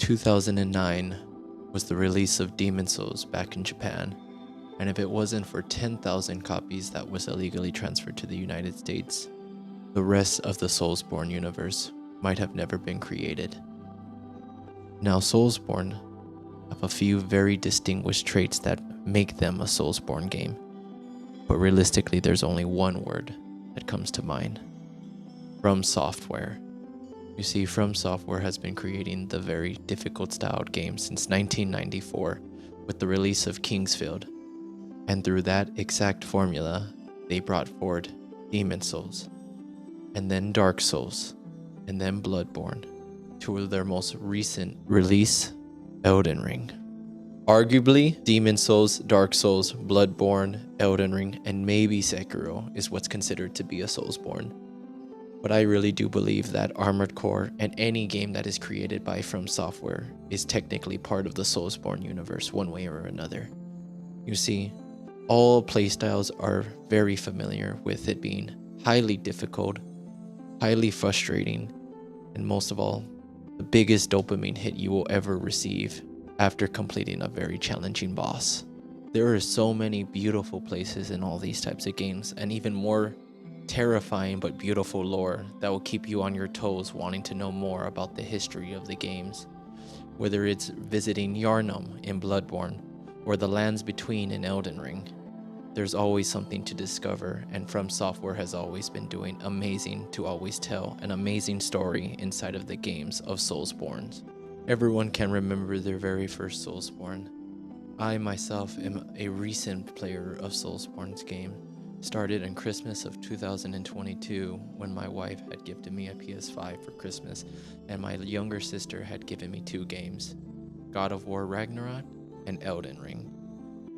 2009 was the release of Demon Souls back in Japan, and if it wasn't for 10,000 copies that was illegally transferred to the United States, the rest of the SoulsBorne universe might have never been created. Now, SoulsBorne have a few very distinguished traits that make them a SoulsBorne game, but realistically there's only one word that comes to mind: From Software. You see, From Software has been creating the very difficult styled game since 1994 with the release of Kingsfield, and through that exact formula they brought forward Demon Souls, and then Dark Souls, and then Bloodborne, to their most recent release, Elden Ring. Arguably, Demon Souls, Dark Souls, Bloodborne, Elden Ring, and maybe Sekiro is what's considered to be a SoulsBorne. But I really do believe that Armored Core and any game that is created by From Software is technically part of the SoulsBorne universe one way or another. You see, all playstyles are very familiar with it being highly difficult, highly frustrating, and most of all, the biggest dopamine hit you will ever receive after completing a very challenging boss. There are so many beautiful places in all these types of games, and even more terrifying but beautiful lore that will keep you on your toes wanting to know more about the history of the games. Whether it's visiting Yharnam in Bloodborne or the lands between in Elden Ring, there's always something to discover, and From Software has always been doing amazing to always tell an amazing story inside of the games of SoulsBorne. Everyone can remember their very first SoulsBorne. I myself am a recent player of SoulsBorne's game. Started in Christmas of 2022 when my wife had gifted me a PS5 for Christmas, and my younger sister had given me two games, God of War Ragnarok and Elden Ring.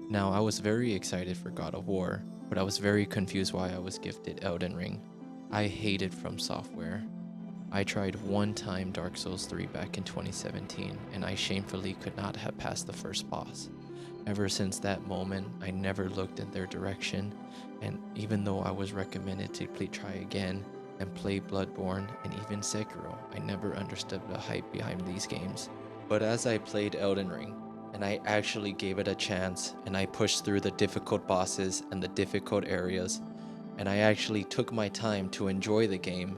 Now, I was very excited for God of War, but I was very confused why I was gifted Elden Ring. I hated From Software. I tried one time Dark Souls 3 back in 2017, and I shamefully could not have passed the first boss. Ever since that moment, I never looked in their direction, and even though I was recommended to try again and play Bloodborne and even Sekiro, I never understood the hype behind these games. But as I played Elden Ring, and I actually gave it a chance, and I pushed through the difficult bosses and the difficult areas, and I actually took my time to enjoy the game.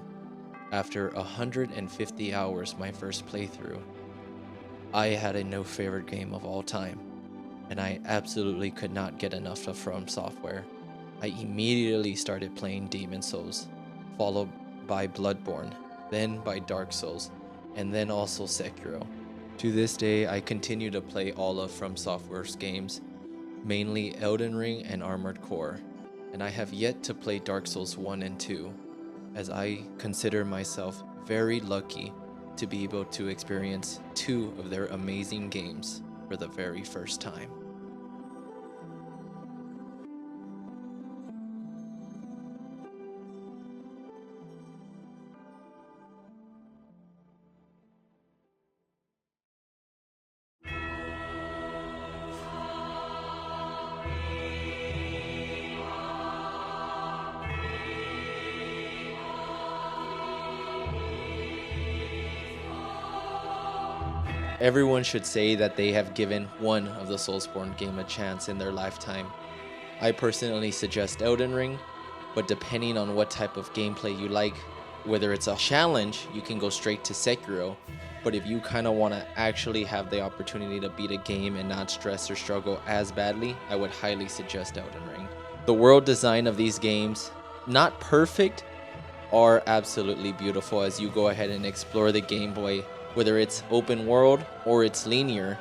After 150 hours my first playthrough, I had a no favorite game of all time, and I absolutely could not get enough of From Software. I immediately started playing Demon Souls, followed by Bloodborne, then by Dark Souls, and then also Sekiro. To this day, I continue to play all of From Software's games, mainly Elden Ring and Armored Core, and I have yet to play Dark Souls 1 and 2, as I consider myself very lucky to be able to experience two of their amazing games for the very first time. Everyone should say that they have given one of the SoulsBorne game a chance in their lifetime. I personally suggest Elden Ring, but depending on what type of gameplay you like, whether it's a challenge, you can go straight to Sekiro, but if you kind of want to actually have the opportunity to beat a game and not stress or struggle as badly, I would highly suggest Elden Ring. The world design of these games, not perfect, are absolutely beautiful as you go ahead and explore the gameplay. Whether it's open world or it's linear,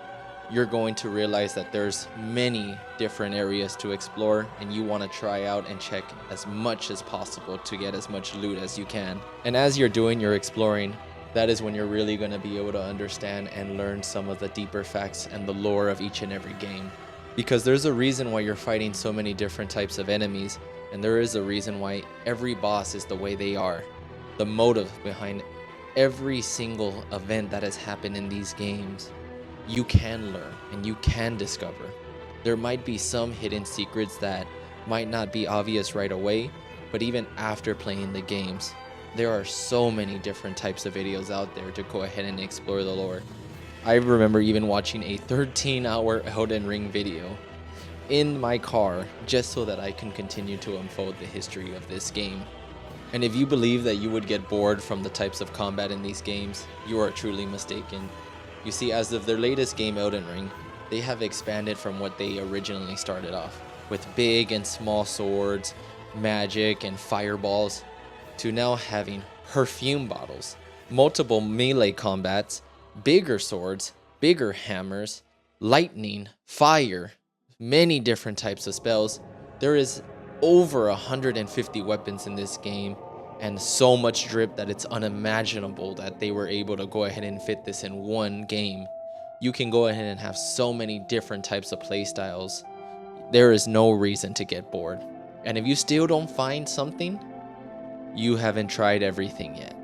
you're going to realize that there's many different areas to explore, and you want to try out and check as much as possible to get as much loot as you can. And as you're doing your exploring, that is when you're really going to be able to understand and learn some of the deeper facts and the lore of each and every game. Because there's a reason why you're fighting so many different types of enemies, and there is a reason why every boss is the way they are. The motive behind every single event that has happened in these games, you can learn and you can discover. There might be some hidden secrets that might not be obvious right away, but even after playing the games, there are so many different types of videos out there to go ahead and explore the lore. I remember even watching a 13-hour Elden Ring video in my car just so that I can continue to unfold the history of this game. And if you believe that you would get bored from the types of combat in these games, you are truly mistaken. You see, as of their latest game, Elden Ring, they have expanded from what they originally started off, with big and small swords, magic and fireballs, to now having perfume bottles, multiple melee combats, bigger swords, bigger hammers, lightning, fire, many different types of spells. There is over 150 weapons in this game, and so much drip that it's unimaginable that they were able to go ahead and fit this in one game. You can go ahead and have so many different types of playstyles. There is no reason to get bored. And if you still don't find something, you haven't tried everything yet.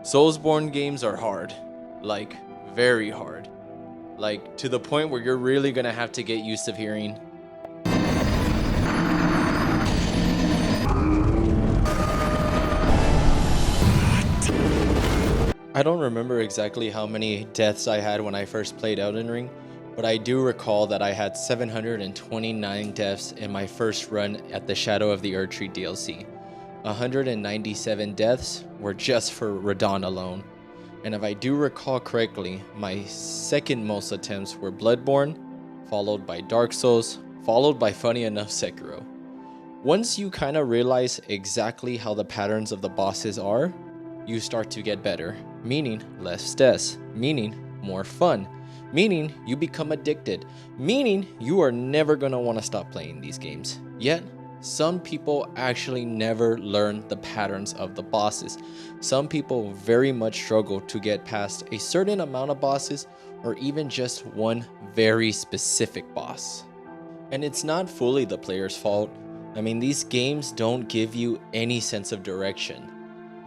SoulsBorne games are hard, like very hard, like to the point where you're really gonna have to get used to hearing I don't remember exactly how many deaths I had when I first played Elden Ring, but I do recall that I had 729 deaths in my first run at the Shadow of the Erdtree DLC. 197 deaths were just for Radon alone. And if I do recall correctly, my second most attempts were Bloodborne, followed by Dark Souls, followed by, funny enough, Sekiro. Once you kind of realize exactly how the patterns of the bosses are, you start to get better, meaning less deaths, meaning more fun, meaning you become addicted, meaning you are never going to want to stop playing these games. Yet, some people actually never learn the patterns of the bosses. Some people very much struggle to get past a certain amount of bosses, or even just one very specific boss. And it's not fully the player's fault. I mean, these games don't give you any sense of direction.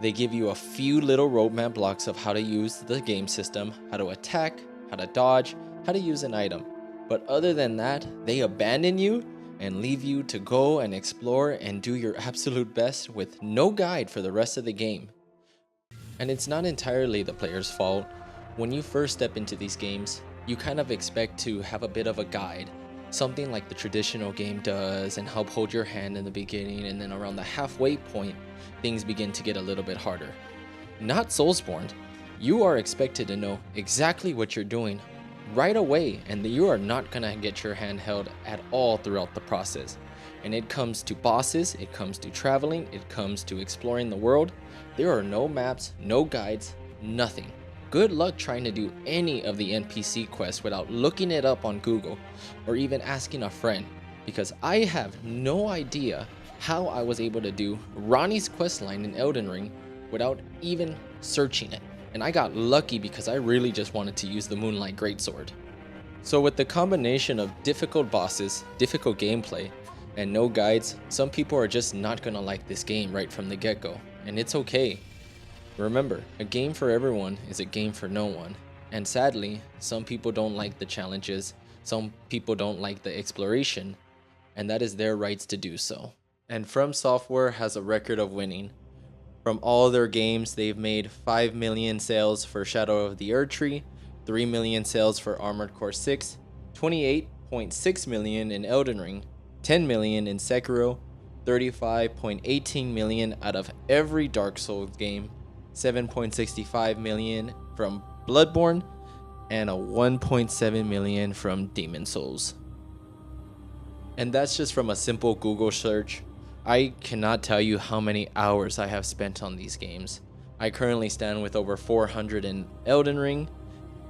They give you a few little roadmap blocks of how to use the game system, how to attack, how to dodge, how to use an item. But other than that, they abandon you and leave you to go and explore and do your absolute best with no guide for the rest of the game. And it's not entirely the player's fault. When you first step into these games, you kind of expect to have a bit of a guide, something like the traditional game does, and help hold your hand in the beginning, and then around the halfway point, things begin to get a little bit harder. Not SoulsBorne. You are expected to know exactly what you're doing right away, and you are not gonna get your hand held at all throughout the process. And it comes to bosses, it comes to traveling, it comes to exploring the world. There are no maps, no guides, nothing. Good luck trying to do any of the NPC quests without looking it up on Google or even asking a friend, because I have no idea how I was able to do Ronnie's questline in Elden Ring without even searching it. And I got lucky because I really just wanted to use the Moonlight Greatsword. So with the combination of difficult bosses, difficult gameplay, and no guides, some people are just not gonna like this game right from the get-go, and it's okay. Remember, a game for everyone is a game for no one, and sadly, some people don't like the challenges, some people don't like the exploration, and that is their rights to do so. And From Software has a record of winning. From all their games, they've made 5 million sales for Shadow of the Erdtree, 3 million sales for Armored Core 6, 28.6 million in Elden Ring, 10 million in Sekiro, 35.18 million out of every Dark Souls game, 7.65 million from Bloodborne, and a 1.7 million from Demon Souls. And that's just from a simple Google search. I cannot tell you how many hours I have spent on these games. I currently stand with over 400 in Elden Ring,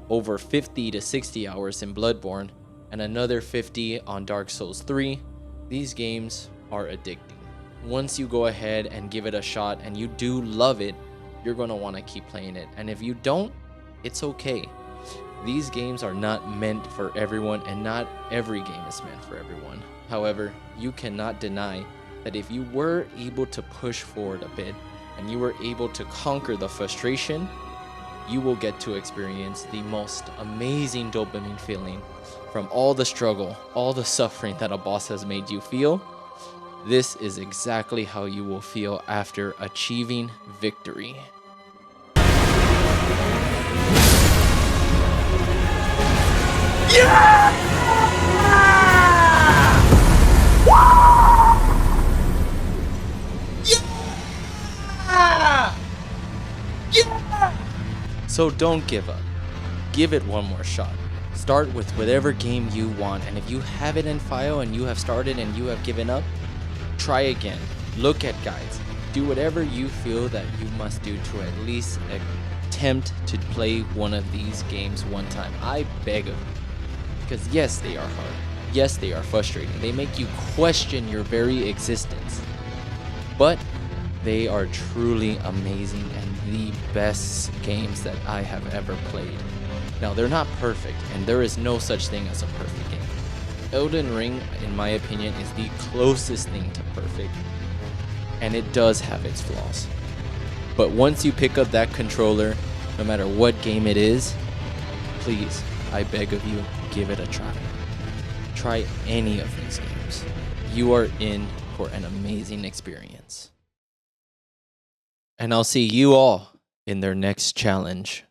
over 50 to 60 hours in Bloodborne, and another 50 on Dark Souls 3. These games are addicting. Once you go ahead and give it a shot and you do love it, you're going to want to keep playing it. And if you don't, it's okay. These games are not meant for everyone, and not every game is meant for everyone. However, you cannot deny that if you were able to push forward a bit and you were able to conquer the frustration, you will get to experience the most amazing dopamine feeling from all the struggle, all the suffering that a boss has made you feel. This is exactly how you will feel after achieving victory. So don't give up. Give it one more shot. Start with whatever game you want, and if you have it in file and you have started and you have given up, try again. Look at guides. Do whatever you feel that you must do to at least attempt to play one of these games one time. I beg of you. Because yes, they are hard. Yes, they are frustrating. They make you question your very existence. But they are truly amazing and the best games that I have ever played. Now, they're not perfect, and there is no such thing as a perfect game. Elden Ring, in my opinion, is the closest thing to perfect, and it does have its flaws. But once you pick up that controller, no matter what game it is, please, I beg of you, give it a try. Try any of these games. You are in for an amazing experience. And I'll see you all in their next challenge.